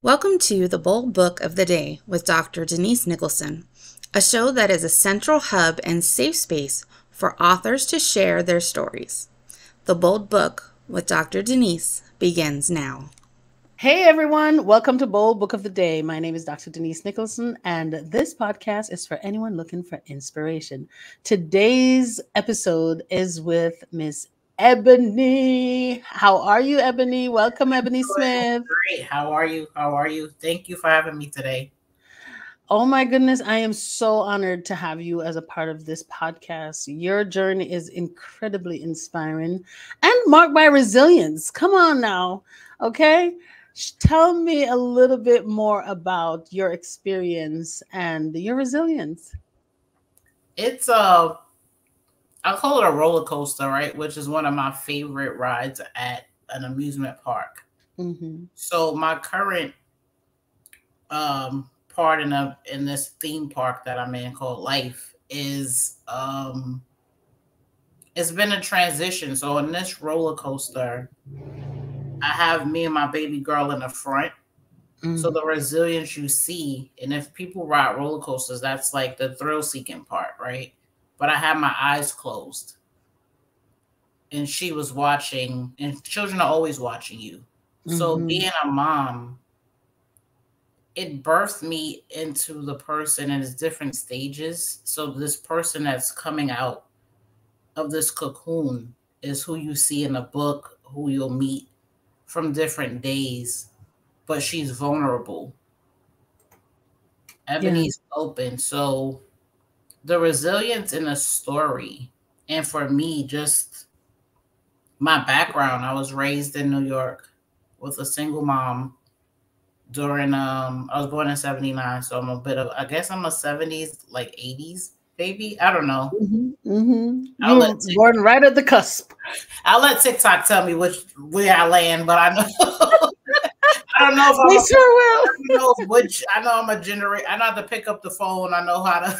Welcome to The Bold Book of the Day with Dr. Denise Nicholson, a show that is a central hub and safe space for authors to share their stories. The Bold Book with Dr. Denise begins now. Hey everyone, welcome to Bold Book of the Day. My name is Dr. Denise Nicholson, and this podcast is for anyone looking for inspiration. Today's episode is with Miss Ebony. How are you, Ebony? Welcome, Ebony Smith. Great. How are you? Thank you for having me today. Oh my goodness, I am so honored to have you as a part of this podcast. Your journey is incredibly inspiring and marked by resilience. Come on now, okay? Tell me a little bit more about your experience and your resilience. It's I call it a roller coaster, right? Which is one of my favorite rides at an amusement park. Mm-hmm. So my current part in this theme park that I'm in called Life is it's been a transition. So in this roller coaster, I have me and my baby girl in the front. Mm-hmm. So the resilience you see, and if people ride roller coasters, that's like the thrill-seeking part, right? But I had my eyes closed. And she was watching, and children are always watching you. Mm-hmm. So being a mom, it birthed me into the person in its different stages. So this person that's coming out of this cocoon is who you see in the book, who you'll meet from different days, but she's vulnerable. Ebony's open. So the resilience in a story, and for me, just my background, I was raised in New York with a single mom during, I was born in 79. So I'm I guess I'm a 70s, like 80s baby. I don't know. Mm-hmm. Mm-hmm. You were born right at the cusp. I'll let TikTok tell me where I land, but I know. I don't know if they sure will. I know I'm a generation. I know how to pick up the phone. I know how to.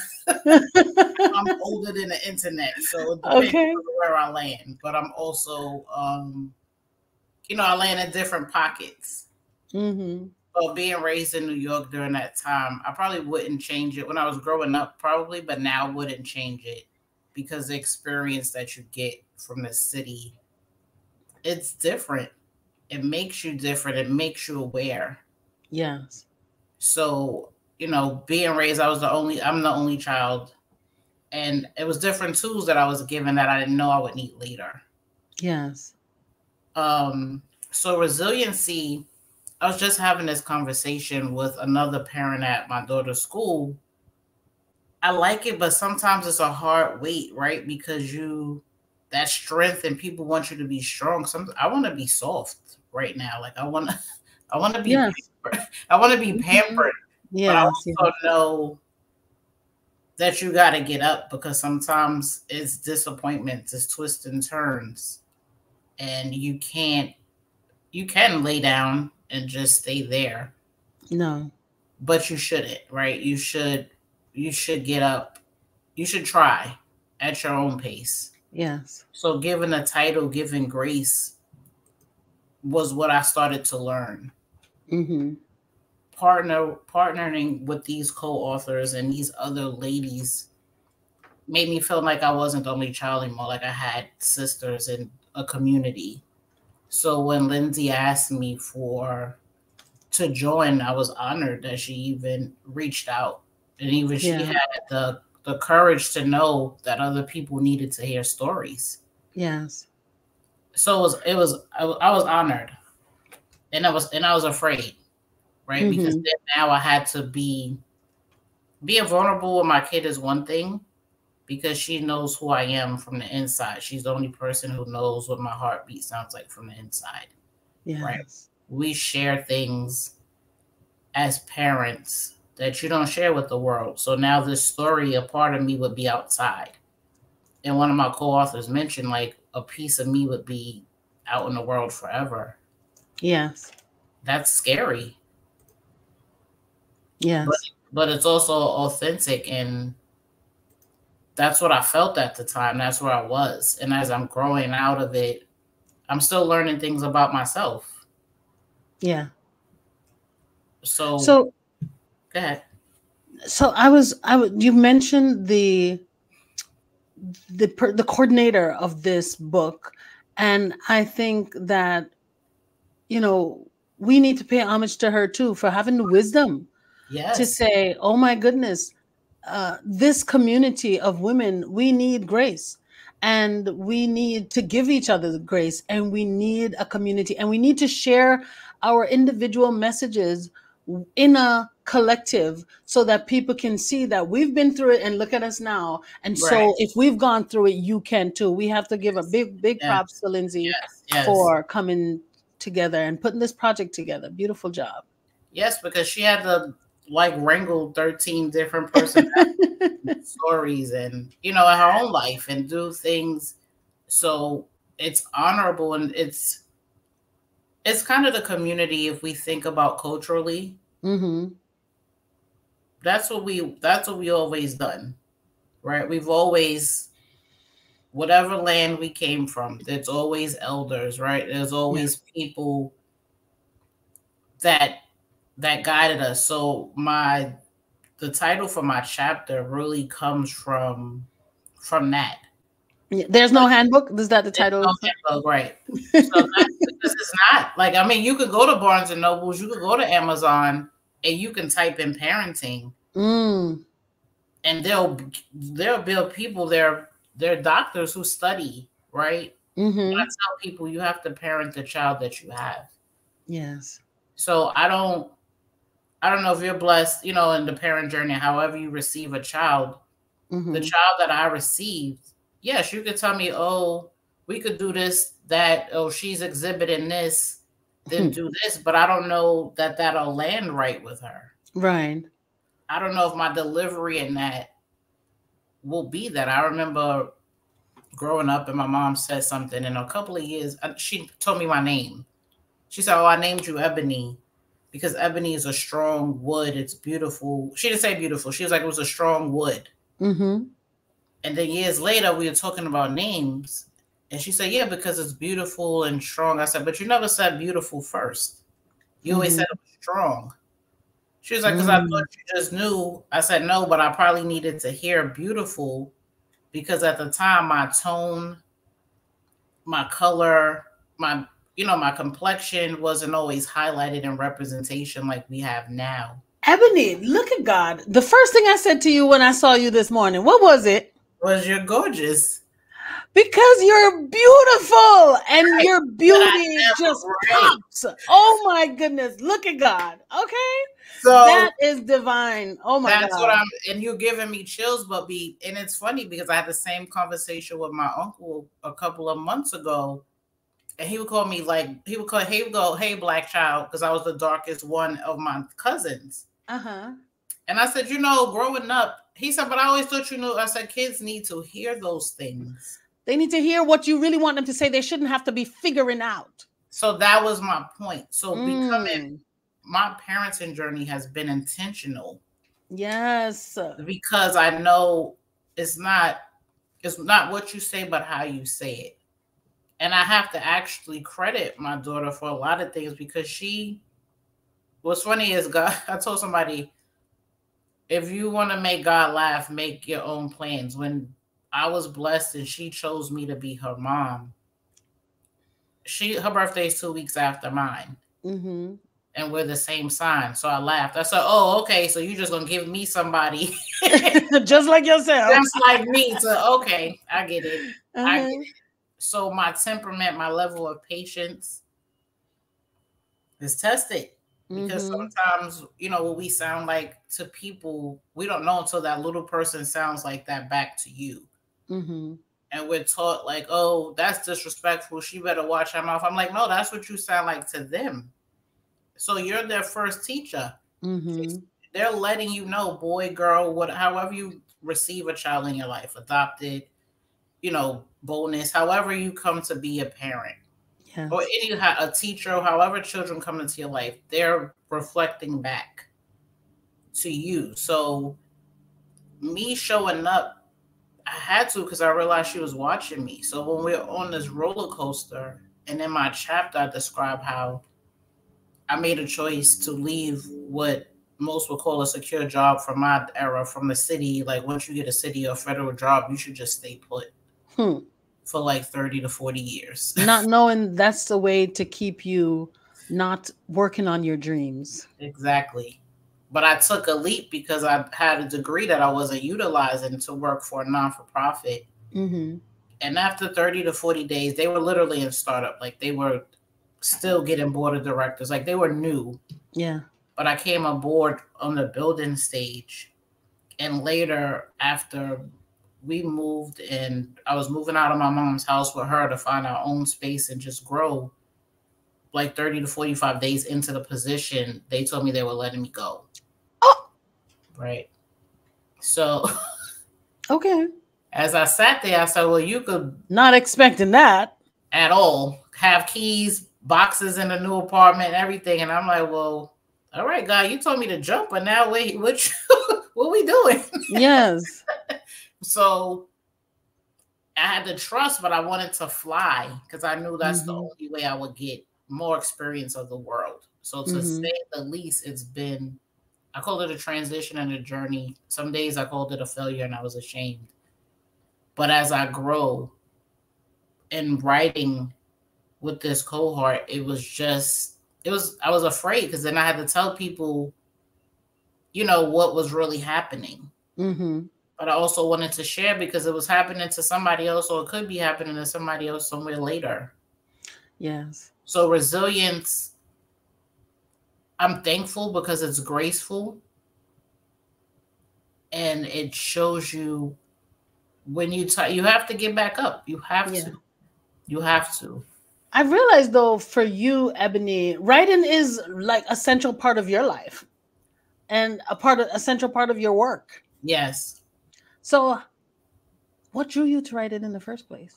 I'm older than the internet, so it depends on where I land. But I'm also, I land in different pockets. Mm-hmm. But being raised in New York during that time, I probably wouldn't change it when I was growing up, probably, but now I wouldn't change it because the experience that you get from the city, it's different. It makes you different. It makes you aware. Yes. So, being raised, I'm the only child. And it was different tools that I was given that I didn't know I would need later. Yes. So resiliency, I was just having this conversation with another parent at my daughter's school. I like it, but sometimes it's a hard weight, right? Because that strength and people want you to be strong. I want to be soft right now. Like I want to be pampered. I want to be pampered. Yes, but I also know that you got to get up because sometimes it's disappointments, it's twists and turns, and you can lay down and just stay there. No, but you shouldn't, right? You should get up. You should try at your own pace. Yes. So given the title, Given Grace was what I started to learn. Mm-hmm. Partnering with these co-authors and these other ladies made me feel like I wasn't the only child anymore. Like I had sisters in a community. So when Lindsay asked me to join, I was honored that she even reached out. And even she had the courage to know that other people needed to hear stories. Yes. So I was honored, and I was afraid, right? Mm-hmm. Because then now I had to being vulnerable with my kid is one thing, because she knows who I am from the inside. She's the only person who knows what my heartbeat sounds like from the inside. Yes. Right? We share things as parents that you don't share with the world. So now this story, a part of me would be outside. And one of my co-authors mentioned like a piece of me would be out in the world forever. Yes. That's scary. Yes. But it's also authentic, and that's what I felt at the time. That's where I was. And as I'm growing out of it, I'm still learning things about myself. Yeah. So, So go ahead. you mentioned the coordinator of this book, and I think that, you know, we need to pay homage to her too for having the wisdom to Yes. say, oh my goodness, this community of women, we need grace, and we need to give each other the grace, and we need a community, and we need to share our individual messages in a collective so that people can see that we've been through it and look at us now. And Right. so if we've gone through it, you can too. We have to give a big Yes. props to Lindsay Yes. for coming together and putting this project together. Beautiful job. Yes, because she had to like wrangle 13 different personalities, stories, and in her own life, and do things. So it's honorable, and it's kind of the community. If we think about culturally, Mm-hmm. that's what we always done, right? We've always, whatever land we came from, there's always elders, right? There's always people that guided us. So the title for my chapter really comes from that. There's no handbook. Is that the title? No handbook, right? So that's because it's not like, I mean, you could go to Barnes and Nobles, you could go to Amazon, and you can type in parenting, and they'll build people. They're doctors who study, right? Mm-hmm. And I tell people you have to parent the child that you have. Yes. So I don't know if you're blessed, in the parent journey, however you receive a child. The child that I received, yes, you could tell me, oh, we could do this, that, oh, she's exhibiting this, then do this, but I don't know that that'll land right with her. Right. I don't know if my delivery in that will be that. I remember growing up and my mom said something, in a couple of years, she told me my name. She said, oh, I named you Ebony because ebony is a strong wood. It's beautiful. She didn't say beautiful. She was like, it was a strong wood. Mm-hmm. And then years later, we were talking about names. And she said, yeah, because it's beautiful and strong. I said, but you never said beautiful first. You always said it was strong. She was like, because I thought you just knew. I said, no, but I probably needed to hear beautiful because at the time, my tone, my color, my complexion wasn't always highlighted in representation like we have now. Ebony, look at God. The first thing I said to you when I saw you this morning, what was it? Was you're gorgeous. Because you're beautiful and your beauty just pops. Oh my goodness. Look at God. Okay. So that is divine. Oh my God. That's what and you're giving me chills, and it's funny because I had the same conversation with my uncle a couple of months ago. And he would call me hey, black child, because I was the darkest one of my cousins. Uh-huh. And I said, growing up, he said, but I always thought you knew. I said, kids need to hear those things. They need to hear what you really want them to say. They shouldn't have to be figuring out. So that was my point. So becoming my parenting journey has been intentional. Yes. Because I know it's not what you say, but how you say it. And I have to actually credit my daughter for a lot of things because what's funny is God, I told somebody, if you want to make God laugh, make your own plans. When I was blessed and she chose me to be her mom, her birthday is 2 weeks after mine. Mm-hmm. And we're the same sign. So I laughed. I said, oh, okay, so you're just going to give me somebody. Just like yourself. Just like me. So, okay, I get it. Uh-huh. I get it. So my temperament, my level of patience is tested. Because sometimes, what we sound like to people, we don't know until that little person sounds like that back to you. Mm-hmm. And we're taught like, oh, that's disrespectful. She better watch her mouth. I'm like, no, that's what you sound like to them. So you're their first teacher. Mm-hmm. They're letting you know, boy, girl, however you receive a child in your life, adopted, bonus, however you come to be a parent. Yes. Or a teacher, however children come into your life, they're reflecting back to you. So me showing up, I had to because I realized she was watching me. So when we're on this roller coaster, and in my chapter, I describe how I made a choice to leave what most would call a secure job from my era, from the city. Like once you get a city or federal job, you should just stay put for like 30 to 40 years. Not knowing that's the way to keep you not working on your dreams. Exactly. But I took a leap because I had a degree that I wasn't utilizing to work for a non-for-profit. Mm-hmm. And after 30 to 40 days, they were literally in startup. Like they were still getting board of directors. Like they were new. Yeah. But I came aboard on the building stage. And later, after we moved and I was moving out of my mom's house with her to find our own space and just grow, like 30 to 45 days into the position, they told me they were letting me go. Oh. Right. So, okay. As I sat there, I said, well, you could. Not expecting that. At all. Have keys, boxes in the new apartment, and everything. And I'm like, well, all right, God, you told me to jump, but now wait, what we doing? Yes. So I had to trust, but I wanted to fly because I knew that's the only way I would get more experience of the world. So to say the least, it's been, I called it a transition and a journey. Some days I called it a failure and I was ashamed. But as I grow in writing with this cohort, I was afraid because then I had to tell people, what was really happening. But I also wanted to share because it was happening to somebody else, or it could be happening to somebody else somewhere later. Yes. So resilience, I'm thankful because it's graceful. And it shows you when you have to get back up. You have to. You have to. I realized though, for you, Ebony, writing is like a central part of your life and a central part of your work. Yes. So what drew you to write it in the first place?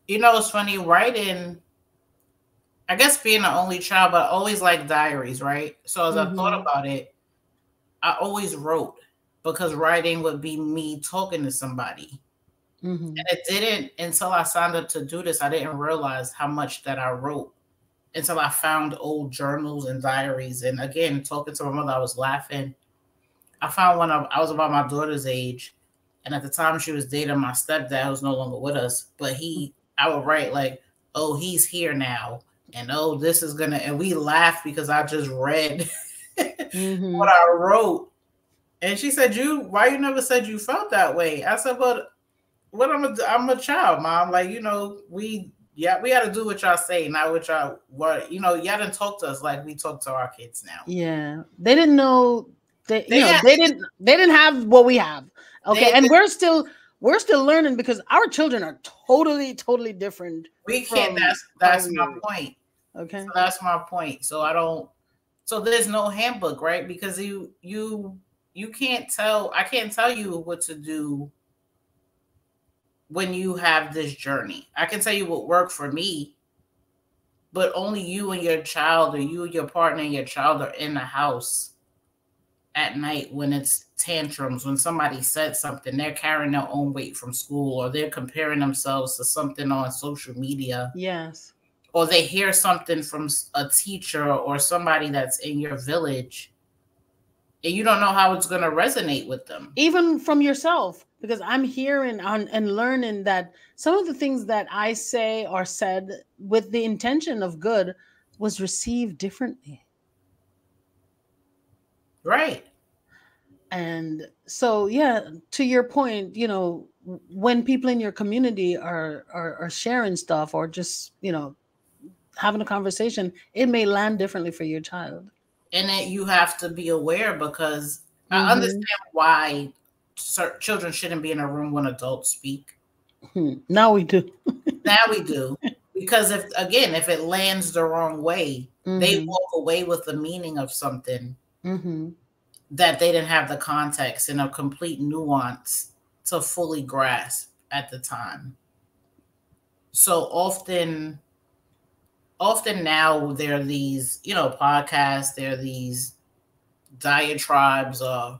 It's funny, writing, I guess being the only child, but I always liked diaries, right? So as I thought about it, I always wrote because writing would be me talking to somebody. And it didn't, until I signed up to do this, I didn't realize how much that I wrote until I found old journals and diaries. And again, talking to my mother, I was laughing. I found one, I was about my daughter's age. And at the time she was dating my stepdad, who's no longer with us. But I would write like, oh, he's here now. And oh, this is gonna, and we laughed because I just read what I wrote. And she said, why you never said you felt that way? I said, but what I'm a child, Mom. Like, we had to do what y'all say, not what y'all didn't talk to us like we talk to our kids now. Yeah. They didn't know they didn't have what we have. Okay. And we're still learning because our children are totally, totally different. We can't, that's my point. Okay. So that's my point. So there's no handbook, right? Because you can't I can't tell you what to do when you have this journey. I can tell you what worked for me, but only you and your child, or you and your partner and your child, are in the house at night when it's tantrums, when somebody said something, they're carrying their own weight from school, or they're comparing themselves to something on social media. Yes. Or they hear something from a teacher or somebody that's in your village, and you don't know how it's going to resonate with them. Even from yourself, because I'm hearing and learning that some of the things that I say or said with the intention of good was received differently. Right. And so, yeah, to your point, when people in your community are sharing stuff or just, having a conversation, it may land differently for your child. And that you have to be aware, because I understand why children shouldn't be in a room when adults speak. Now we do. Now we do. Because if it lands the wrong way, they walk away with the meaning of something that they didn't have the context and a complete nuance to fully grasp at the time. So often now there are these, podcasts, there are these diatribes of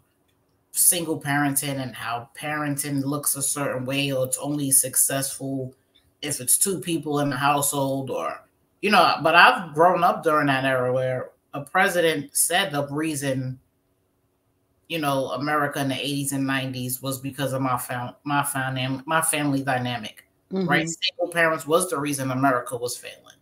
single parenting and how parenting looks a certain way, or it's only successful if it's two people in the household, or but I've grown up during that era where a president said the reason, America in the 80s and 90s was because of my family dynamic, right? Single parents was the reason America was failing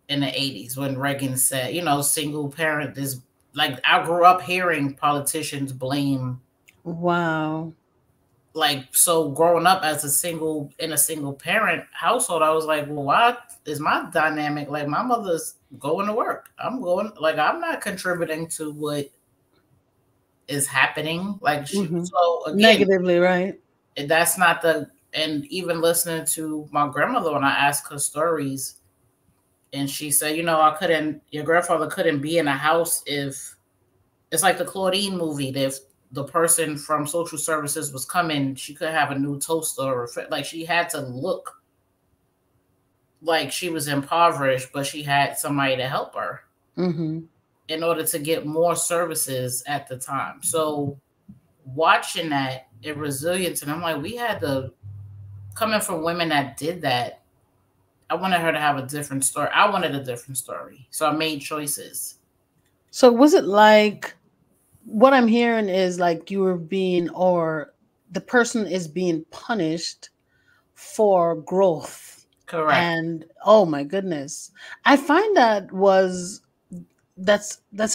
in the 80s when Reagan said, single parent is like, I grew up hearing politicians blame. Wow. Like, so growing up as a single parent household, I was like, well, why is my dynamic like my mother's going to work? I'm not contributing to what is happening. Like, so again, negatively, right? That's not and even listening to my grandmother when I asked her stories, and she said, your grandfather couldn't be in a house if it's like the Claudine movie. If the person from social services was coming, she could have a new toaster, or like she had to look like she was impoverished, but she had somebody to help her in order to get more services at the time. So watching that in resilience, and I'm like, we had to, coming from women that did that, I wanted her to have a different story. I wanted a different story. So I made choices. So was it like, what I'm hearing is like you were or the person is being punished for growth. Correct. And oh my goodness, I find that's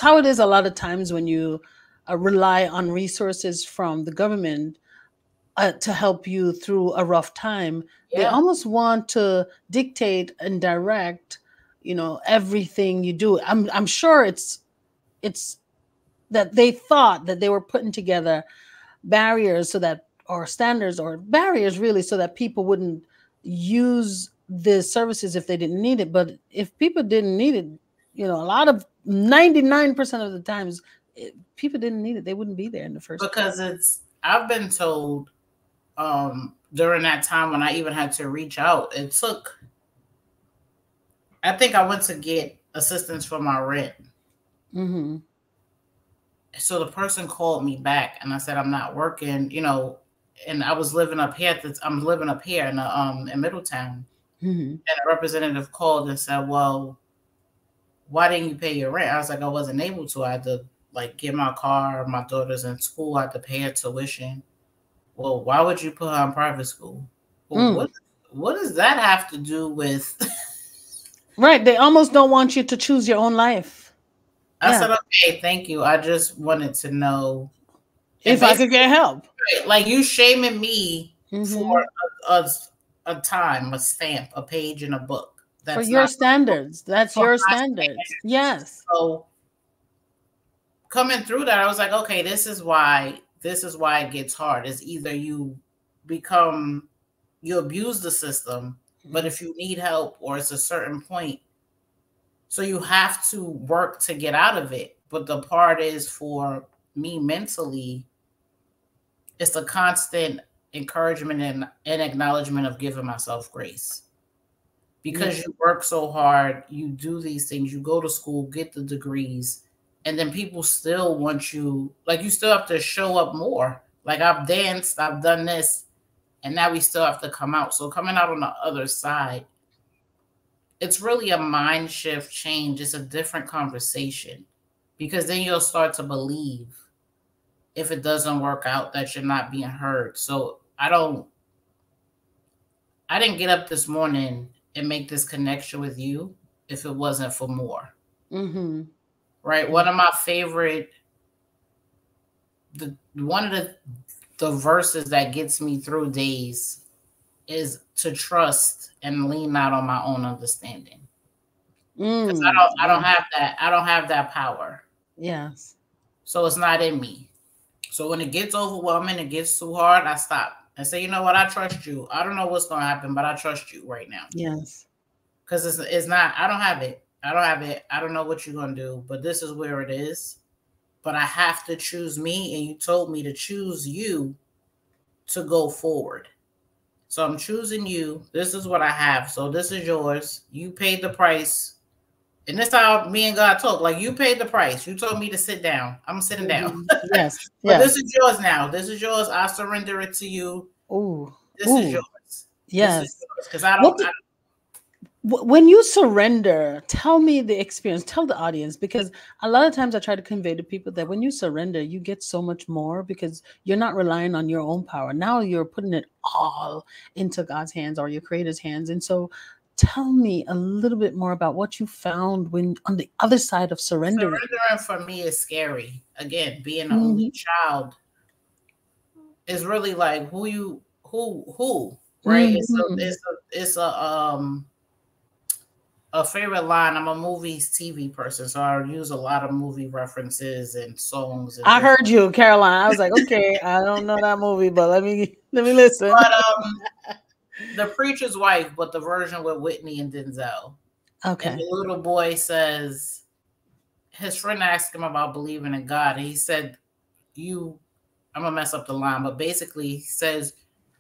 how it is a lot of times when you rely on resources from the government to help you through a rough time. Yeah. They almost want to dictate and direct, everything you do. I'm sure it's that they thought that they were putting together barriers or standards or barriers really, so that people wouldn't use the services if they didn't need it. But if people didn't need it, a lot of 99% of the times, people didn't need it, they wouldn't be there in the first place. Because I've been told during that time when I even had to reach out, I think I went to get assistance for my rent. So the person called me back and I said, I'm not working, and I was living up here. I'm living up here in Middletown. And a representative called and said, well, why didn't you pay your rent? I was like, I wasn't able to. I had to get my car. My daughter's in school. I had to pay her tuition. Well, why would you put her in private school? Well, what does that have to do with? Right. They almost don't want you to choose your own life. I said, okay, thank you. I just wanted to know if I could get help. Like, you shaming me for a time, a stamp, a page in a book. That's for your standards. That's your standards. Yes. So coming through that, I was like, okay, this is why it gets hard. Is either you abuse the system, but if you need help or it's a certain point, so you have to work to get out of it. But the part is, for me mentally, it's a constant encouragement and acknowledgement of giving myself grace. Because you work so hard, you do these things, you go to school, get the degrees, and then people still want you, like, you still have to show up more. Like, I've danced, I've done this, and now we still have to come out. So coming out on the other side, it's really a mind shift change. It's a different conversation, because then you'll start to believe, if it doesn't work out, that you're not being heard. So I didn't get up this morning and make this connection with you if it wasn't for more. Right. One of my favorite, one of the verses that gets me through days is to trust and lean not on my own understanding. Because I don't have that power. Yes. So it's not in me. So when it gets overwhelming, it gets too hard, I stop and say, you know what? I trust you. I don't know what's going to happen, but I trust you right now. Yes. Because it's not, I don't have it. I don't know what you're going to do, but this is where it is. But I have to choose me. And you told me to choose you to go forward. So I'm choosing you. This is what I have. So this is yours. You paid the price. And this is how me and God talk. Like, you paid the price. You told me to sit down. I'm sitting down. Yes. But this is yours now. This is yours. I surrender it to you. Ooh. This is yours. Yes. Because I don't. When you surrender, tell me the experience, tell the audience, because a lot of times I try to convey to people that when you surrender, you get so much more because you're not relying on your own power. Now you're putting it all into God's hands or your creator's hands. And so tell me a little bit more about what you found when on the other side of surrendering. Surrendering for me is scary. Again, being the only child is really like who, right? It's a favorite line. I'm a movies TV person, so I use a lot of movie references and songs. And I heard you, Caroline. I was like, okay, I don't know that movie, but let me listen. But The Preacher's Wife, but the version with Whitney and Denzel. Okay. And the little boy says, his friend asked him about believing in God, and he said, I'm gonna mess up the line, but basically he says,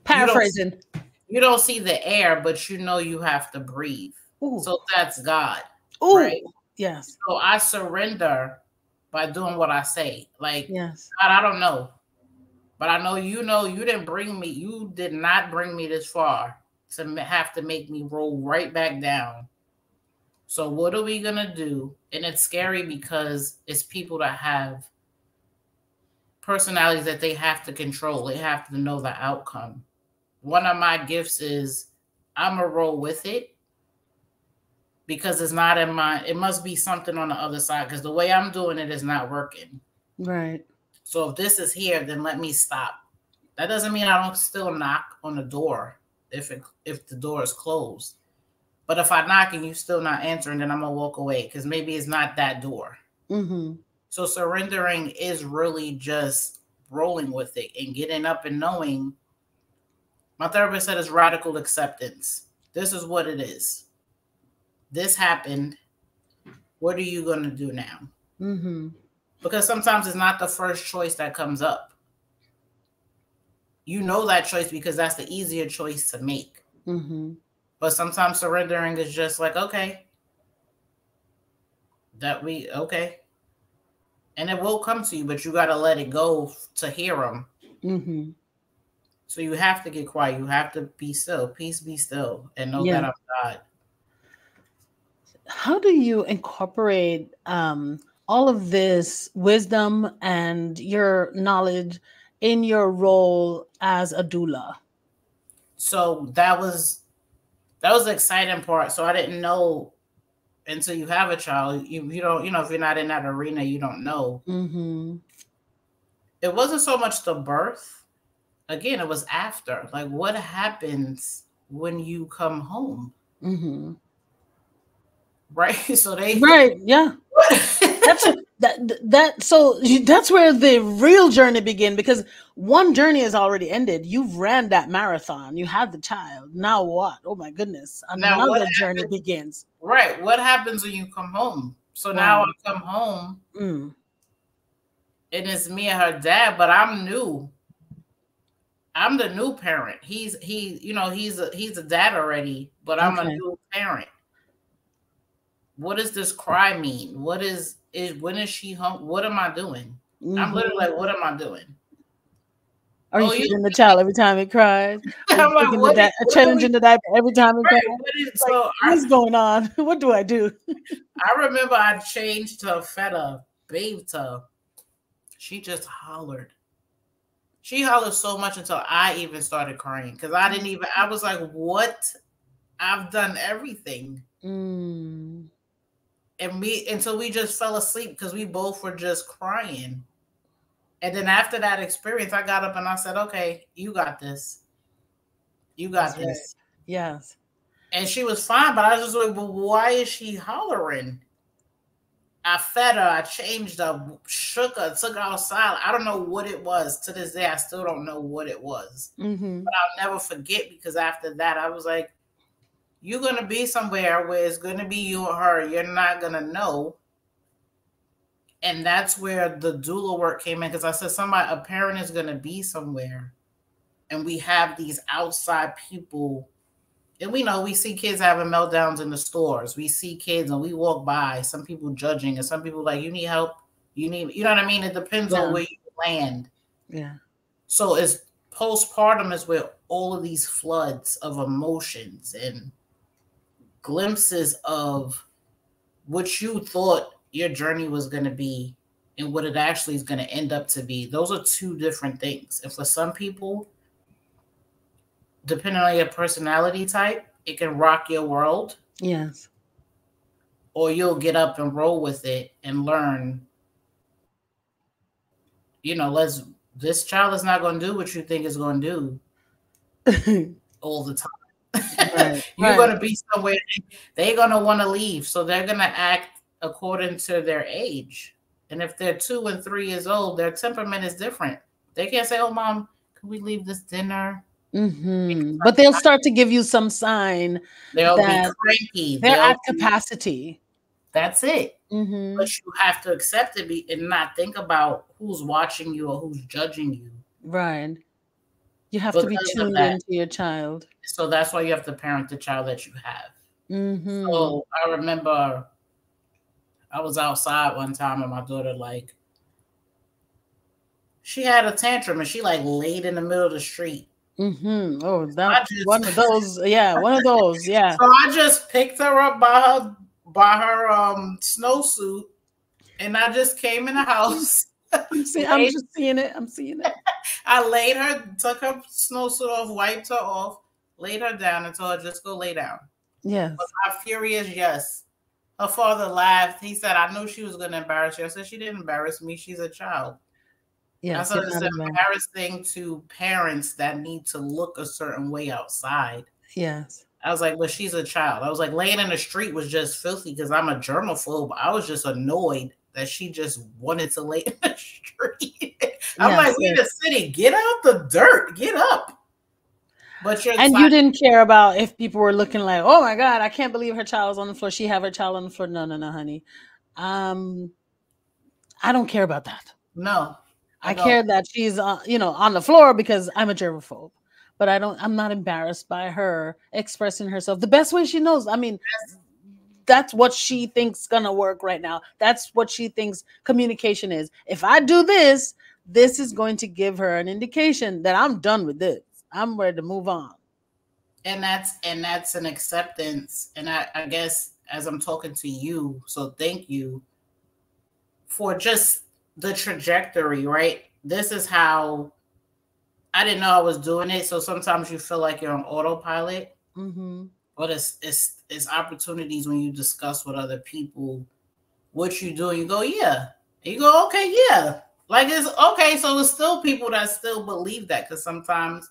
paraphrasing, you don't see the air, but you know you have to breathe. Ooh. So that's God. Ooh. Right? Yes. So I surrender by doing what I say. Like, yes. God, I don't know. But I know you did not bring me this far to have to make me roll right back down. So what are we going to do? And it's scary because it's people that have personalities that they have to control. They have to know the outcome. One of my gifts is I'm going to roll with it because it's not in it must be something on the other side because the way I'm doing it is not working. Right. So if this is here, then let me stop. That doesn't mean I don't still knock on the door if the door is closed. But if I knock and you still not answering, then I'm going to walk away because maybe it's not that door. Mm-hmm. So surrendering is really just rolling with it and getting up and knowing. My therapist said it's radical acceptance. This is what it is. This happened. What are you going to do now? Mm-hmm. Because sometimes it's not the first choice that comes up. You know that choice because that's the easier choice to make. Mm-hmm. But sometimes surrendering is just like, okay. Okay. And it will come to you, but you got to let it go to hear them. Mm-hmm. So you have to get quiet. You have to be still. Peace, be still. And know that I'm God. How do you incorporate all of this wisdom and your knowledge in your role as a doula? So that was the exciting part. So I didn't know until you have a child. You don't, if you're not in that arena, you don't know. Mm-hmm. It wasn't so much the birth. Again, it was after. Like, what happens when you come home? Mm-hmm. Right. So yeah. So that's where the real journey begins, because one journey has already ended. You've ran that marathon. You had the child. Now what? Oh my goodness! Another journey begins. Right. What happens when you come home? So now I come home, and it's me and her dad, but I'm new. I'm the new parent. He's a dad already, but I'm a new parent. What does this cry mean? When is she home? What am I doing? Mm-hmm. I'm literally like, what am I doing? Are you feeding the child every time it cries? I'm like, challenging the diaper every time it cries? What's going on? What do I do? I remember I changed her, fed her, bathed her. She just hollered. She hollered so much until I even started crying because I was like, what? I've done everything. And until we just fell asleep because we both were just crying. And then after that experience, I got up and I said, okay, you got this. You got this. Right. Yes. And she was fine, but I was just like, well, why is she hollering? I fed her, I changed her, shook her, took her outside. I don't know what it was. To this day, I still don't know what it was. Mm-hmm. But I'll never forget because after that, I was like, you're going to be somewhere where it's going to be you or her. You're not going to know. And that's where the doula work came in because I said a parent is going to be somewhere. And we have these outside people. And we see kids having meltdowns in the stores. We see kids and we walk by, some people judging and some people like, you need help. You know what I mean? It depends on where you land. Yeah. So it's postpartum is where all of these floods of emotions and glimpses of what you thought your journey was going to be and what it actually is going to end up to be. Those are two different things. And for some people, depending on your personality type, it can rock your world. Yes. Or you'll get up and roll with it and learn, this child is not going to do what you think it's going to do all the time. Right. You're going to be somewhere, they're going to want to leave. So they're going to act according to their age. And if they're 2 and 3 years old, their temperament is different. They can't say, "Oh, Mom, can we leave this dinner?" Mm-hmm. But they'll start to give you some sign they'll that be cranky. They're at capacity. That's it. Mm-hmm. But you have to accept it and not think about who's watching you or who's judging you. Right. You have to be tuned into your child. So that's why you have to parent the child that you have. Mm-hmm. So I remember I was outside one time and my daughter, she had a tantrum and she laid in the middle of the street. Mm-hmm. Oh, one of those. Yeah, one of those. Yeah. So I just picked her up by her snowsuit, and I just came in the house. I'm just seeing it. I'm seeing it. I laid her, took her snowsuit off, wiped her off, laid her down, and told her just go lay down. Yes. Was I furious? Yes. Her father laughed. He said, "I knew she was going to embarrass you." I said, "She didn't embarrass me. She's a child." Yes, I thought it's embarrassing to parents that need to look a certain way outside. Yes. I was like, "Well, she's a child." I was like, laying in the street was just filthy because I'm a germaphobe. I was just annoyed that she just wanted to lay in the street. I'm like, "We in the city. Get out the dirt. Get up." But you didn't care about if people were looking like, "Oh my God, I can't believe her child is on the floor. She have her child on the floor." No, honey. I don't care about that. No. I care that she's on the floor because I'm a germaphobe. But I'm not embarrassed by her expressing herself the best way she knows. I mean, that's what she thinks gonna work right now. That's what she thinks communication is. If I do this, this is going to give her an indication that I'm done with this. I'm ready to move on. And that's an acceptance. And I guess as I'm talking to you, so thank you for just the trajectory, right? This is how I didn't know I was doing it. So sometimes you feel like you're on autopilot, but it's opportunities when you discuss with other people what you do. And you go, yeah. And you go, okay, yeah. It's okay. So it's still people that still believe that, because sometimes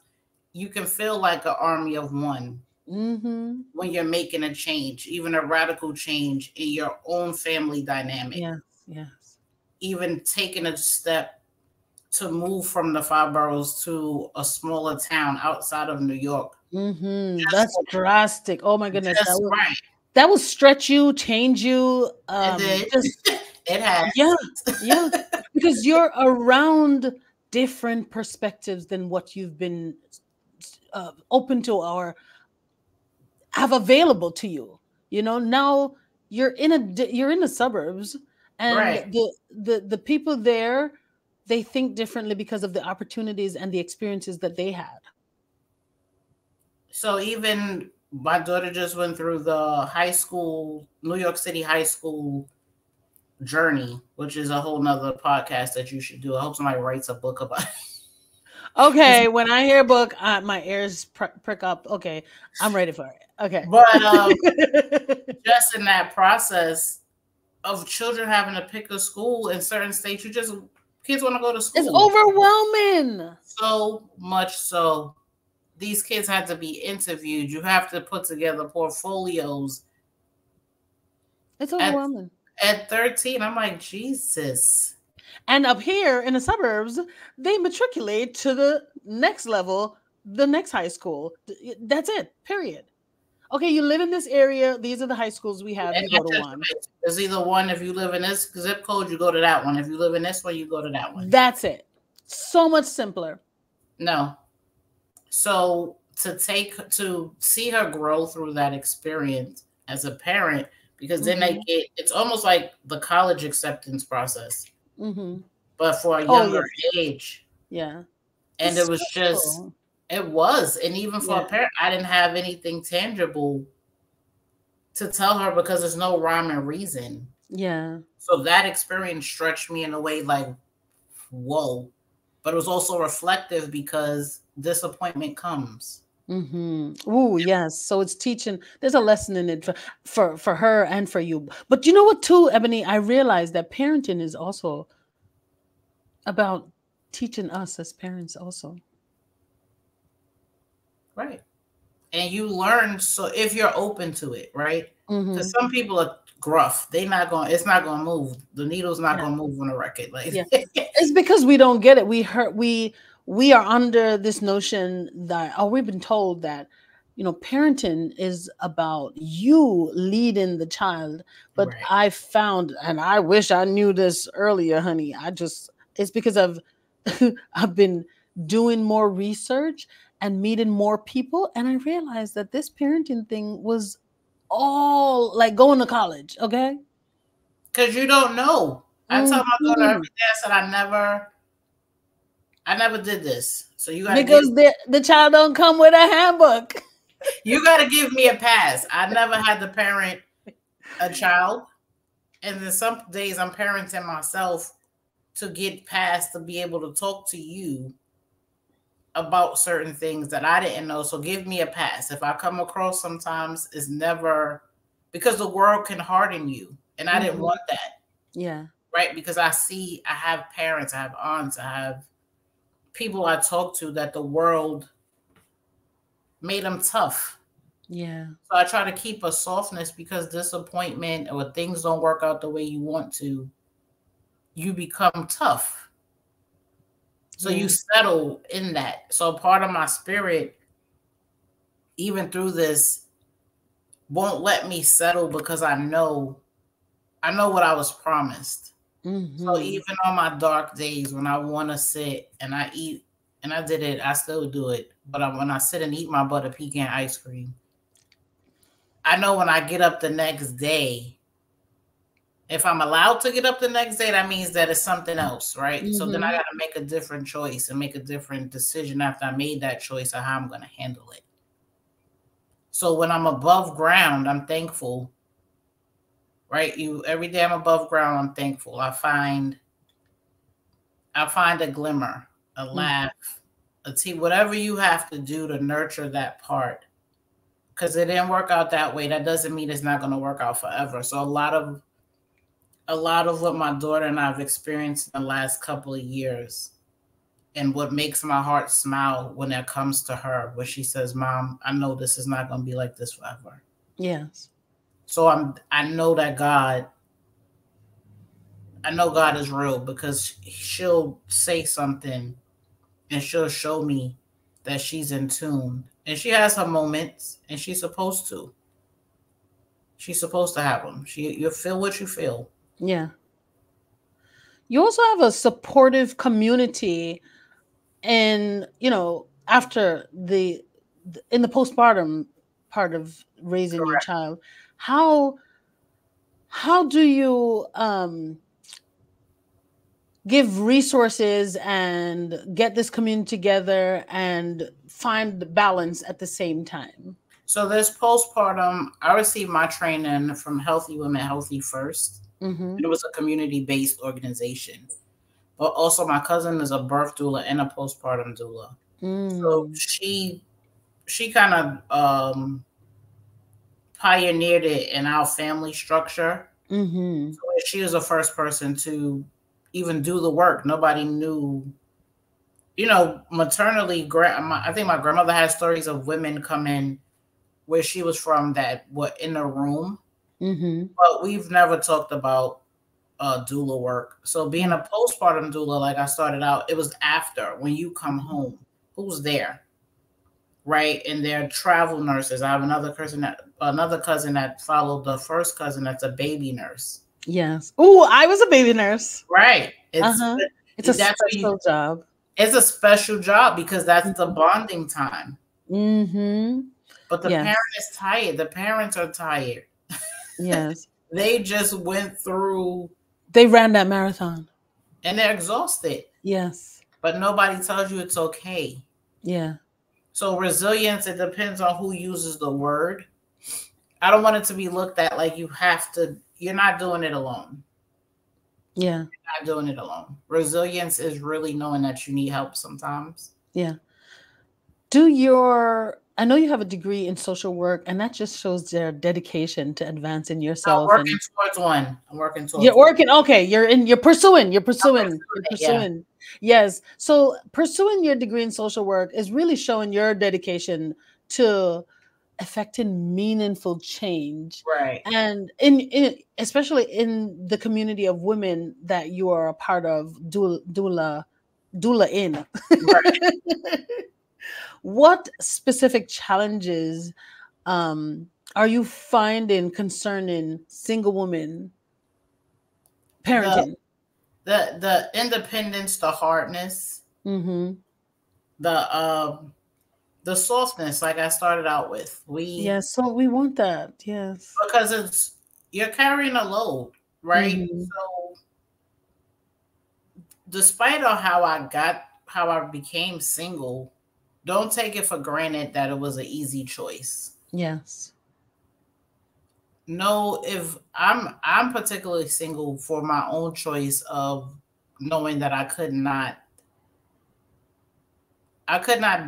you can feel like an army of one when you're making a change, even a radical change in your own family dynamic. Yeah. Yes. Even taking a step to move from the 5 boroughs to a smaller town outside of New York. That's drastic. Oh my goodness. That will stretch you, change you. It has. Yeah. Because you're around different perspectives than what you've been open to or have available to you. Now you're in the suburbs. And the people there, they think differently because of the opportunities and the experiences that they had. So even my daughter just went through the New York City high school journey, which is a whole nother podcast that you should do. I hope somebody writes a book about it. Okay, when I hear book, my ears prick up. Okay, I'm ready for it. Okay. But just in that process of children having to pick a school in certain states, kids want to go to school. It's overwhelming. So much so. These kids had to be interviewed. You have to put together portfolios. It's overwhelming. At 13, I'm like, Jesus. And up here in the suburbs, they matriculate to the next level, the next high school. That's it, period. Okay, you live in this area. These are the high schools we have. You go to one. There's either one. If you live in this zip code, you go to that one. If you live in this one, you go to that one. That's it. So much simpler. No. So to see her grow through that experience as a parent, because then it's almost like the college acceptance process, but for a younger age. Yeah. And it was and even for a parent, I didn't have anything tangible to tell her because there's no rhyme and reason. Yeah. So that experience stretched me in a way like, whoa. But it was also reflective because disappointment comes. Oh, yes. So it's teaching. There's a lesson in it for her and for you. But you know what, too, Ebony? I realized that parenting is also about teaching us as parents also. Right. And you learn, so if you're open to it, right? Because some people are gruff. It's not going to move. The needle's not going to move on the record. Like, it's because we don't get it. We are under this notion that, we've been told that, parenting is about you leading the child. But right. I found, and I wish I knew this earlier, honey. It's because I've been doing more research and meeting more people. And I realized that this parenting thing was all like going to college. Okay. Because you don't know. I tell my daughter every day, I said, I never did this. So you got to because the child don't come with a handbook. You got to give me a pass. I never had to parent a child. And then some days I'm parenting myself to get past to be able to talk to you about certain things that I didn't know. So give me a pass. If I come across sometimes, it's never, because the world can harden you. And I didn't want that. Yeah. Right? Because I have parents, I have aunts, I have people I talk to that the world made them tough. Yeah. So I try to keep a softness, because disappointment or things don't work out the way you want to, you become tough. So you settle in that. So part of my spirit, even through this, won't let me settle, because I know what I was promised. So even on my dark days when I want to sit and I eat, and I did it, I still do it. But when I sit and eat my butter pecan ice cream, I know when I get up the next day, if I'm allowed to get up the next day, that means that it's something else, right? So then I got to make a different choice and make a different decision after I made that choice of how I'm going to handle it. So when I'm above ground, I'm thankful, right? Every day I'm above ground, I'm thankful. I find a glimmer, a laugh, a tea, whatever you have to do to nurture that part. Because it didn't work out that way. That doesn't mean it's not going to work out forever. So a lot of what my daughter and I have experienced in the last couple of years, and what makes my heart smile when it comes to her, where she says, "Mom, I know this is not going to be like this forever." Yes. So I know that God is real, because she'll say something and she'll show me that she's in tune. And she has her moments, and she's supposed to. She's supposed to have them. You feel what you feel. Yeah. You also have a supportive community, and after in the postpartum part of raising your child. How do you give resources and get this community together and find the balance at the same time? So this postpartum, I received my training from Healthy Women, Healthy First. And it was a community-based organization. But also my cousin is a birth doula and a postpartum doula. So she kind of pioneered it in our family structure. So she was the first person to even do the work. Nobody knew, maternally. I think my grandmother had stories of women coming where she was from that were in the room, but we've never talked about doula work. So being a postpartum doula, like I started out, it was after, when you come home, who's there, right? And they're travel nurses. I have another cousin that followed the first cousin that's a baby nurse. Yes. Oh, I was a baby nurse. Right. It's a special job. It's a special job, because that's the bonding time. But the parent is tired. The parents are tired. Yes. They just went through. They ran that marathon. And they're exhausted. Yes. But nobody tells you it's okay. Yeah. So resilience, it depends on who uses the word. I don't want it to be looked at like you're not doing it alone. Yeah. You're not doing it alone. Resilience is really knowing that you need help sometimes. Yeah. I know you have a degree in social work, and that just shows their dedication to advancing yourself. I'm working towards You're one. working. Okay. You're pursuing. Yeah. Yes. So pursuing your degree in social work is really showing your dedication to affecting meaningful change. Right. And especially in the community of women that you are a part of, doula in. Right. What specific challenges are you finding concerning single women parenting? The independence, the hardness, Mm-hmm. the softness, like I started out with. Yes, so we want that. Yes. Because you're carrying a load, right? Mm-hmm. So despite of how I became single, don't take it for granted that it was an easy choice. Yes. No, if I'm particularly single for my own choice of knowing that I could not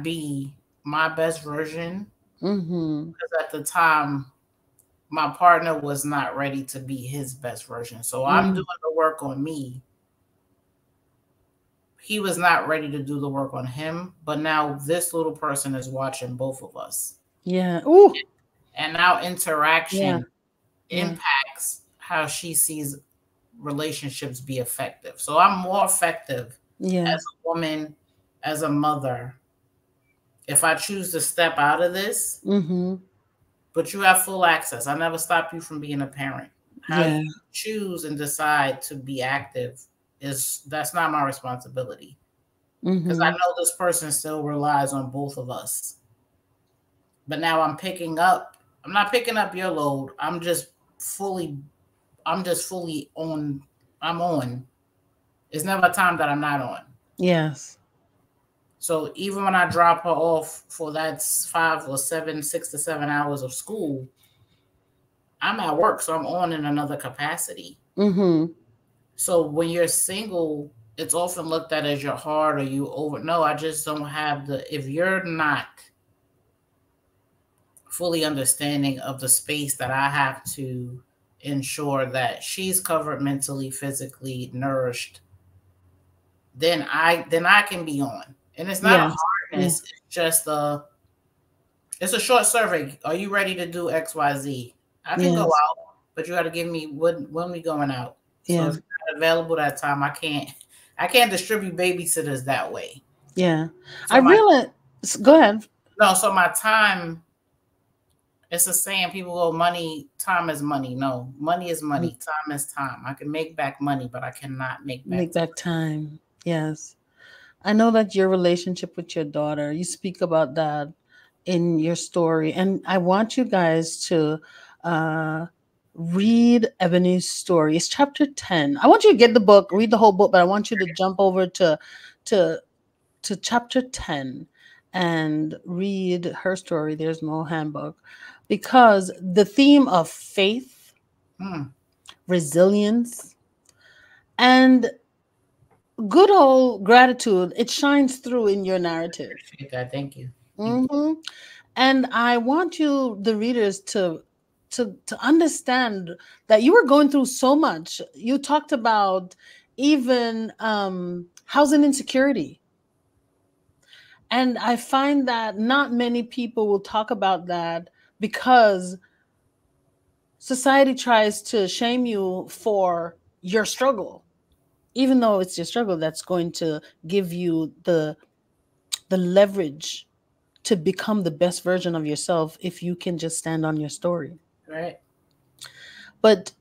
be my best version, Mm-hmm. because at the time my partner was not ready to be his best version. So I'm doing the work on me. He was not ready to do the work on him, but now this little person is watching both of us. Yeah. Ooh. And now interaction Yeah. impacts how she sees relationships be effective. So I'm more effective as a woman, as a mother, if I choose to step out of this. Mm-hmm. But you have full access. I never stopped you from being a parent. How you choose and decide to be active that's not my responsibility. Because I know this person still relies on both of us. But now I'm not picking up your load. I'm just fully on. I'm on. It's never a time that I'm not on. Yes. So even when I drop her off for that 6 to 7 hours of school, I'm at work, so I'm on in another capacity. Mm-hmm. So when you're single, it's often looked at as you're hard or you over. No, I just don't have if you're not fully understanding of the space that I have to ensure that she's covered mentally, physically, nourished, then I can be on. And it's not a hardness, it's just it's a short survey. Are you ready to do XYZ? I can go out, but you got to give me when we going out. So if it's not available that time, I can't distribute babysitters that way. Yeah. So I realize, go ahead. No, so my time, it's a saying, people go, time is money. No, money is money. Time is time. I can make back money, but I cannot make back time. Yes. I know that your relationship with your daughter, you speak about that in your story. And I want you guys to read Ebony's story. It's chapter 10. I want you to get the book, read the whole book, but I want you to jump over to chapter 10 and read her story. There's no handbook, because the theme of faith, resilience, and good old gratitude, it shines through in your narrative. I appreciate that. Thank you. Mm-hmm. And I want the readers to understand that you were going through so much. You talked about even housing insecurity. And I find that not many people will talk about that, because society tries to shame you for your struggle, even though it's your struggle that's going to give you the leverage to become the best version of yourself if you can just stand on your story. Right. But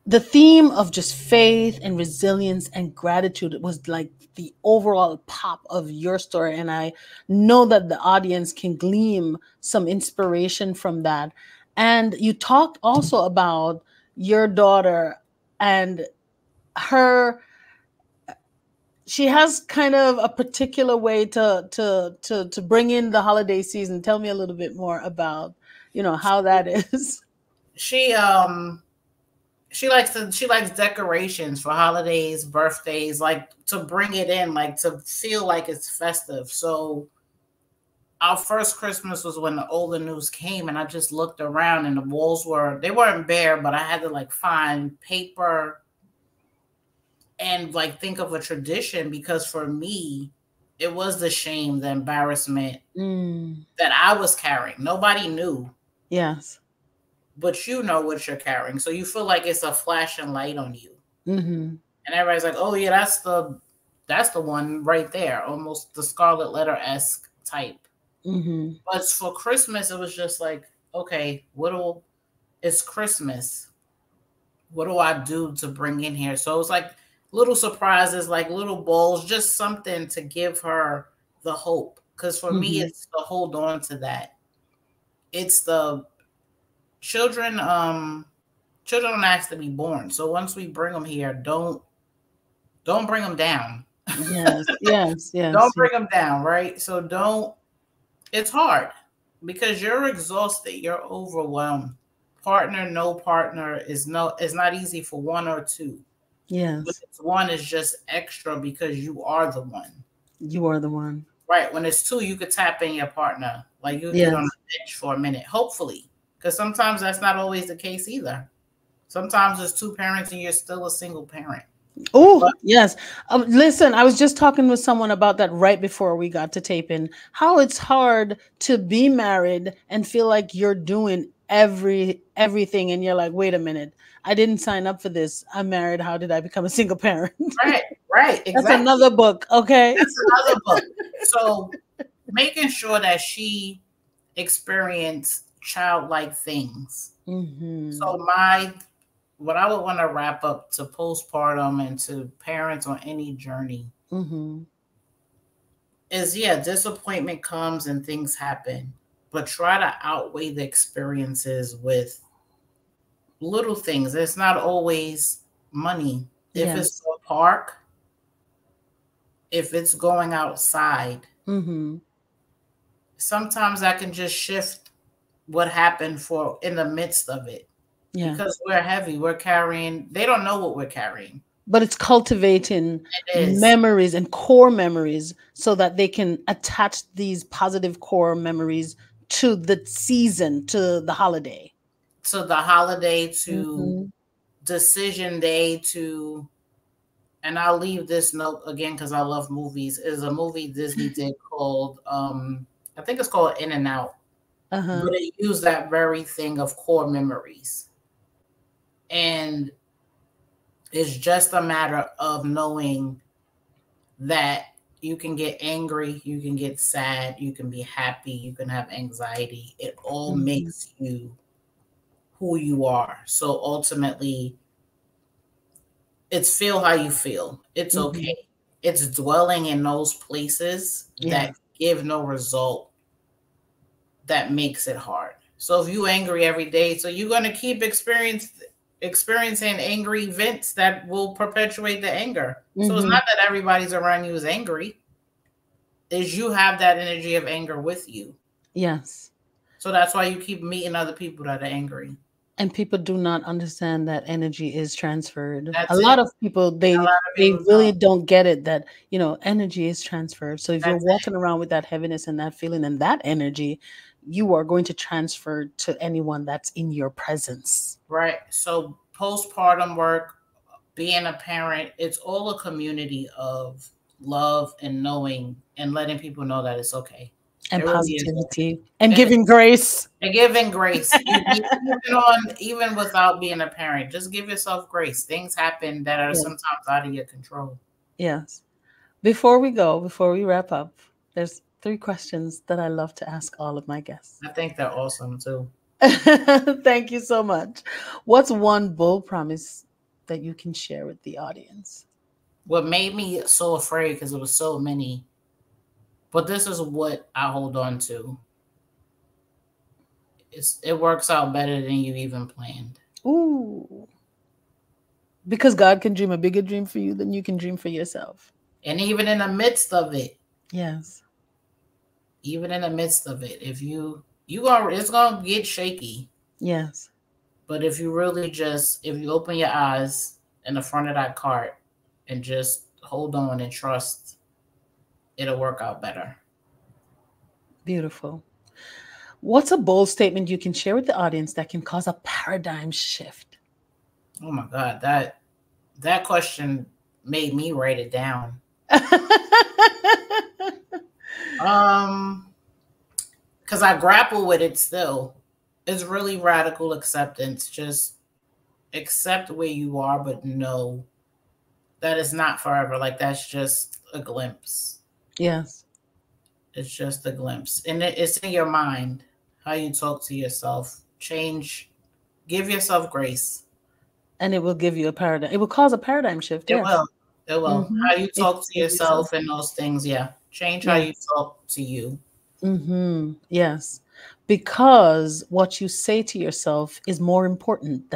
the theme of just faith and resilience and gratitude was like the overall pop of your story. And I know that the audience can glean some inspiration from that. And you talked also about your daughter and she has kind of a particular way to bring in the holiday season. Tell me a little bit more about how that is. She she likes decorations for holidays, birthdays, like to bring it in, like to feel like it's festive. So our first Christmas was when the older news came, and I just looked around, and the walls they weren't bare, but I had to like find paper and like think of a tradition, because for me, it was the shame, the embarrassment that I was carrying. Nobody knew. Yes. But you know what you're carrying. So you feel like it's a flashing light on you. Mm-hmm. And everybody's like, oh yeah, that's the one right there. Almost the Scarlet Letter-esque type. Mm-hmm. But for Christmas, it was just like, okay, it's Christmas. What do I do to bring in here? So it's like little surprises, like little bowls, just something to give her the hope. Because for me, it's to hold on to that. It's the children don't ask to be born. So once we bring them here, don't bring them down. Yes. Don't bring them down, right? So it's hard because you're exhausted, you're overwhelmed. Partner, no partner is not easy for one or two. Yes. But one is just extra because you are the one. You are the one. Right. When it's two, you could tap in your partner. Like you get on the bench for a minute, hopefully. Because sometimes that's not always the case either. Sometimes there's two parents and you're still a single parent. Oh, yes. Listen, I was just talking with someone about that right before we got to taping, how it's hard to be married and feel like you're doing everything. And you're like, wait a minute, I didn't sign up for this. I'm married. How did I become a single parent? Right. Exactly. That's another book. Okay. That's another book. So making sure that she experienced childlike things. So what I would want to wrap up to postpartum and to parents on any journey is, disappointment comes and things happen, but try to outweigh the experiences with little things. It's not always money. If it's a park, if it's going outside, sometimes that can just shift what happened in the midst of it. Because we're heavy, we're carrying, they don't know what we're carrying. But it's cultivating memories and core memories so that they can attach these positive core memories to the season, to the holiday. To decision day, and I'll leave this note again because I love movies, is a movie Disney did called, I think it's called In and Out. But it used that very thing of core memories. And it's just a matter of knowing that you can get angry, you can get sad, you can be happy, you can have anxiety. It all makes you who you are. So ultimately, it's feel how you feel. It's okay. It's dwelling in those places that give no result that makes it hard. So if you're angry every day, so you're going to keep experiencing angry events that will perpetuate the anger. So it's not that everybody's around you is angry. Is you have that energy of anger with you. Yes. So that's why you keep meeting other people that are angry. And people do not understand that energy is transferred. A lot of people, they really don't get it, that, energy is transferred. So if you're walking around with that heaviness and that feeling and that energy, you are going to transfer to anyone that's in your presence. Right. So postpartum work, being a parent, it's all a community of love and knowing and letting people know that it's okay. And positivity and giving grace. And giving grace. Even without being a parent, just give yourself grace. Things happen that are sometimes out of your control. Yes. Before we wrap up, there's 3 questions that I love to ask all of my guests. I think they're awesome too. Thank you so much. What's one bold promise that you can share with the audience? What made me so afraid, because it was so many, but this is what I hold on to. It works out better than you even planned. Ooh. Because God can dream a bigger dream for you than you can dream for yourself. And even in the midst of it. Yes. Even in the midst of it, if you it's gonna get shaky. Yes. But if you really if you open your eyes in the front of that cart and just hold on and trust, it'll work out better. Beautiful. What's a bold statement you can share with the audience that can cause a paradigm shift? Oh my God, that question made me write it down. Because I grapple with it still. It's really radical acceptance. Just accept where you are, but know that it's not forever. Like, that's just a glimpse. Yes. It's just a glimpse. And it's in your mind, how you talk to yourself. Change, give yourself grace. And it will give you a paradigm. It will cause a paradigm shift. It Yes. will. It will. Mm-hmm. How you talk to yourself and those things, yeah. Change how you talk to you. Mm-hmm. Yes. Because what you say to yourself is more important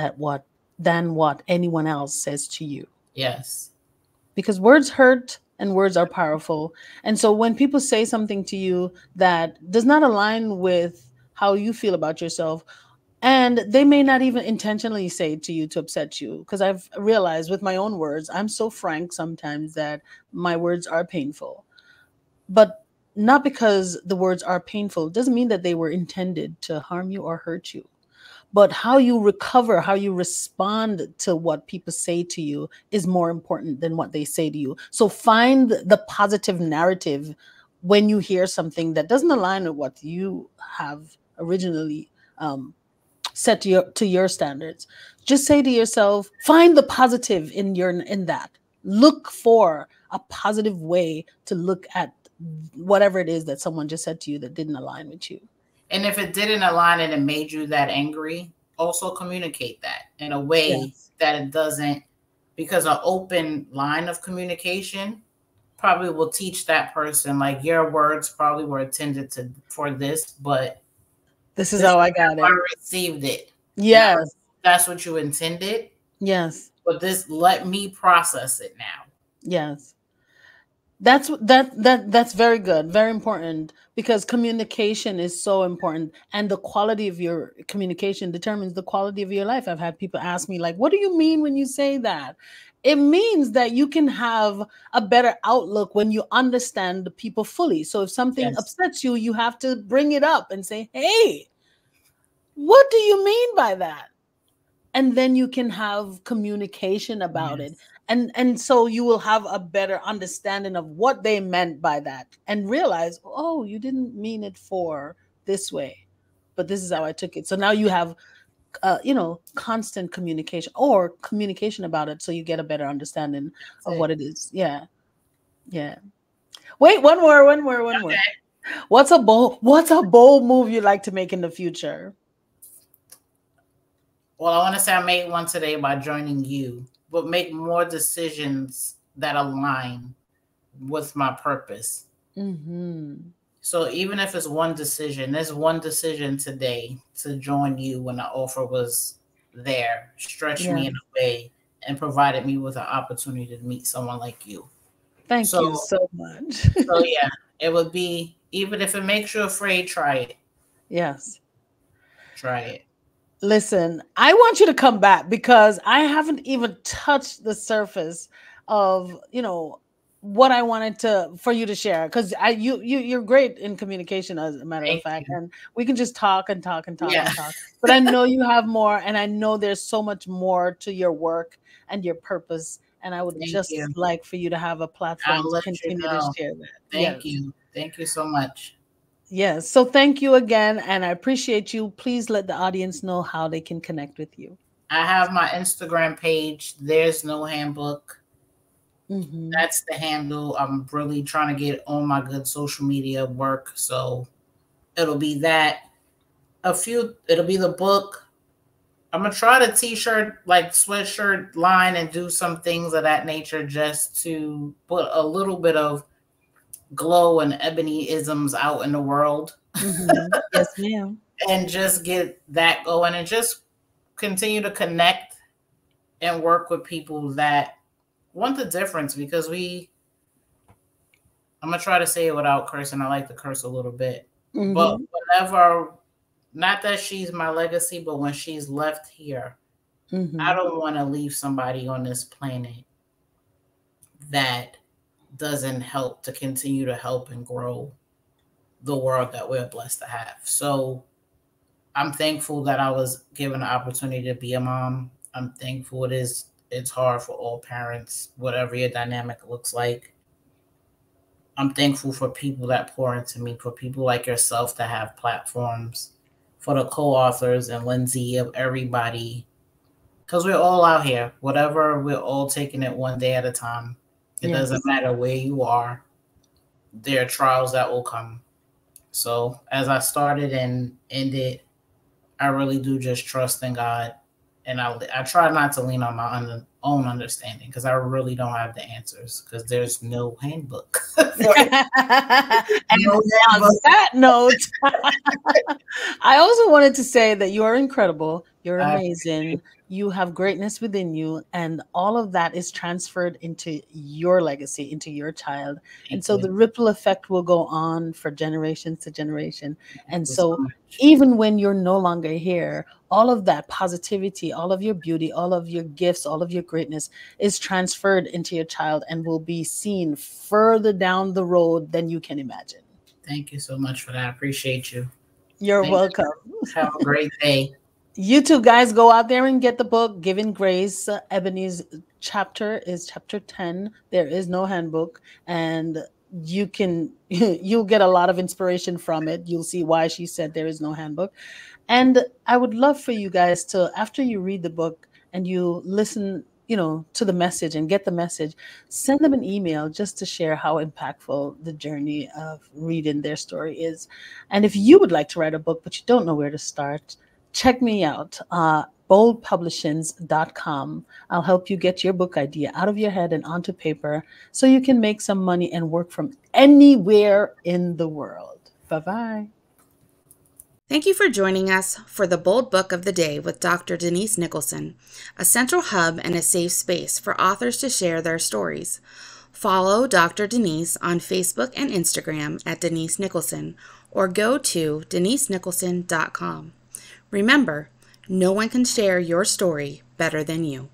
than what anyone else says to you. Yes. Because words hurt and words are powerful. And so when people say something to you that does not align with how you feel about yourself, and they may not even intentionally say it to you to upset you, because I've realized with my own words, I'm so frank sometimes that my words are painful. But not because the words are painful doesn't mean that they were intended to harm you or hurt you. But how you recover, how you respond to what people say to you is more important than what they say to you. So find the positive narrative when you hear something that doesn't align with what you have originally set to your standards. Just say to yourself, find the positive in that. Look for a positive way to look at whatever it is that someone just said to you that didn't align with you. And if it didn't align and it made you that angry, also communicate that in a way that it doesn't, because an open line of communication probably will teach that person, like, your words probably were intended for this, but this is how I got it. I received it. Yes. That's what you intended. Yes. But let me process it now. Yes. That's very good, very important, because communication is so important, and the quality of your communication determines the quality of your life. I've had people ask me, like, what do you mean when you say that? It means that you can have a better outlook when you understand the people fully. So if something upsets you, you have to bring it up and say, hey, what do you mean by that? And then you can have communication about it. And so you will have a better understanding of what they meant by that, and realize, oh, you didn't mean it for this way, but this is how I took it. So now you have constant communication, or communication about it, so you get a better understanding of what it is. Yeah. Wait, one more. What's a bold move you'd like to make in the future? Well, I want to say I made one today by joining you, but make more decisions that align with my purpose. Mm-hmm. So even if it's one decision, there's one decision today to join you when the offer was there, stretched me in a way and provided me with an opportunity to meet someone like you. Thank you so much. So yeah, it would be, even if it makes you afraid, try it. Yes. Try it. Listen, I want you to come back, because I haven't even touched the surface of, what I wanted for you to share, because you're great in communication, as a matter of fact, and we can just talk and talk and talk and talk. But I know you have more, and I know there's so much more to your work and your purpose, and I would like for you to have a platform to continue to share that. Thank you so much. Yes. So thank you again, and I appreciate you. Please let the audience know how they can connect with you. I have my Instagram page, There's No Handbook. Mm-hmm. That's the handle. I'm really trying to get on my good social media work. So it'll be that. It'll be the book. I'm going to try the t-shirt, like sweatshirt line, and do some things of that nature, just to put a little bit of glow and ebony isms out in the world. Mm-hmm. Yes, ma'am. And just get that going, and just continue to connect and work with people that want the difference, because I'm going to try to say it without cursing. I like to curse a little bit. Mm-hmm. But whenever not that she's my legacy, but when she's left here, Mm-hmm. I don't want to leave somebody on this planet that doesn't help to continue to help and grow the world that we're blessed to have. So I'm thankful that I was given the opportunity to be a mom. I'm thankful it's hard for all parents, whatever your dynamic looks like. I'm thankful for people that pour into me, for people like yourself that have platforms, for the co-authors and Lindsay, of everybody, because we're all out here. Whatever, we're all taking it one day at a time. It doesn't matter where you are. There are trials that will come. So as I started and ended, I really do just trust in God. And I try not to lean on my own understanding, because I really don't have the answers, because there's no handbook. And on that note, I also wanted to say that you are incredible. You're amazing. You have greatness within you, and all of that is transferred into your legacy, into your child. And so the ripple effect will go on for generations to generation. And so even when you're no longer here, all of that positivity, all of your beauty, all of your gifts, all of your greatness is transferred into your child and will be seen further down the road than you can imagine. Thank you so much for that. I appreciate you. You're welcome. Have a great day. You two guys go out there and get the book, Giving Grace. Ebony's chapter is chapter 10. There is no handbook, and you'll get a lot of inspiration from it. You'll see why she said there is no handbook. And I would love for you guys to, after you read the book and you listen, to the message and get the message, send them an email just to share how impactful the journey of reading their story is. And if you would like to write a book, but you don't know where to start, check me out, boldpublishings.com. I'll help you get your book idea out of your head and onto paper so you can make some money and work from anywhere in the world. Bye-bye. Thank you for joining us for the Bold Book of the Day with Dr. Denise Nicholson, a central hub and a safe space for authors to share their stories. Follow Dr. Denise on Facebook and Instagram at Denise Nicholson, or go to denisenicholson.com. Remember, no one can share your story better than you.